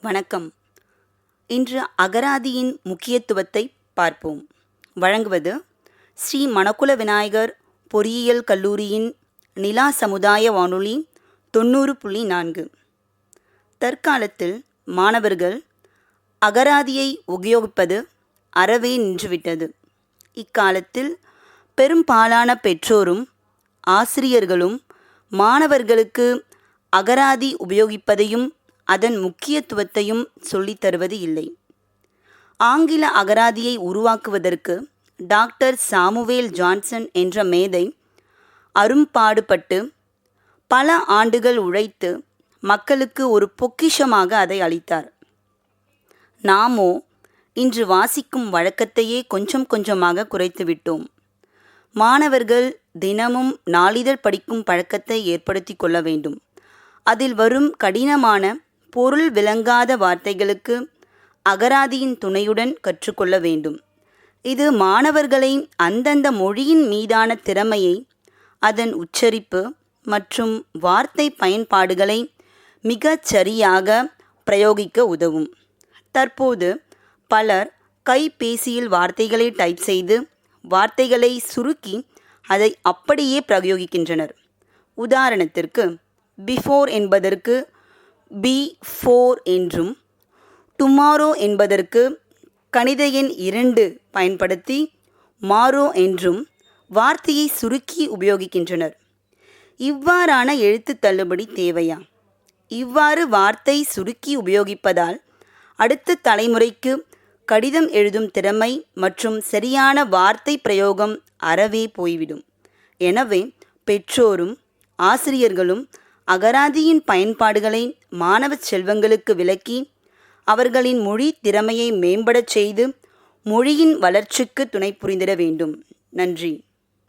வணக்கம். இன்று அகராதியின் முக்கியத்துவத்தை பார்ப்போம். வழங்குவது ஸ்ரீ மணக்குள விநாயகர் பொறியியல் கல்லூரியின் நிலா சமுதாய வானொலி 90.4. தற்காலத்தில் மாணவர்கள் அகராதியை உபயோகிப்பது அறவே நின்றுவிட்டது. இக்காலத்தில் பெரும்பாலான பெற்றோரும் ஆசிரியர்களும் மாணவர்களுக்கு அகராதி உபயோகிப்பதையும் அதன் முக்கியத்துவத்தையும் சொல்லித் தருவது இல்லை. ஆங்கில அகராதியை உருவாக்குவதற்கு டாக்டர் சாமுவேல் ஜான்சன் என்ற மேதை அரும்பாடுபட்டு பல ஆண்டுகள் உழைத்து மக்களுக்கு ஒரு பொக்கிஷமாக அதை அளித்தார். நாமோ இன்று வாசிக்கும் வழக்கத்தையே கொஞ்சம் கொஞ்சமாக குறைத்துவிட்டோம். மாணவர்கள் தினமும் நாளிதழ் படிக்கும் பழக்கத்தை ஏற்படுத்தி கொள்ள வேண்டும். அதில் வரும் கடினமான பொருள் விளங்காத வார்த்தைகளுக்கு அகராதியின் துணையுடன் கற்றுக்கொள்ள வேண்டும். இது மாணவர்களை அந்தந்த மொழியின் மீதான திறமையை, அதன் உச்சரிப்பு மற்றும் வார்த்தை பயன்பாடுகளை மிகச் சரியாக பிரயோகிக்க உதவும். தற்போது பலர் கைபேசியில் வார்த்தைகளை டைப் செய்து வார்த்தைகளை சுருக்கி அதை அப்படியே பிரயோகிக்கின்றனர். உதாரணத்திற்கு, பிஃபோர் என்பதற்கு B4 என்றும், டுமாரோ என்பதற்கு கணித எண் 2 பயன்படுத்தி மாரோ என்றும் வார்த்தையை சுருக்கி உபயோகிக்கின்றனர். இவ்வாறான எழுத்து தள்ளுபடி தேவையா? இவ்வாறு வார்த்தை சுருக்கி உபயோகிப்பதால் அடுத்த தலைமுறைக்கு கடிதம் எழுதும் திறமை மற்றும் சரியான வார்த்தை பிரயோகம் அறவே போய்விடும். எனவே பெற்றோரும் ஆசிரியர்களும் அகராதியின் பயன்பாடுகளை மாணவ செல்வங்களுக்கு விளக்கி அவர்களின் மொழி திறமையை மேம்படச் செய்து மொழியின் வளர்ச்சிக்கு துணை புரிந்திட வேண்டும். நன்றி.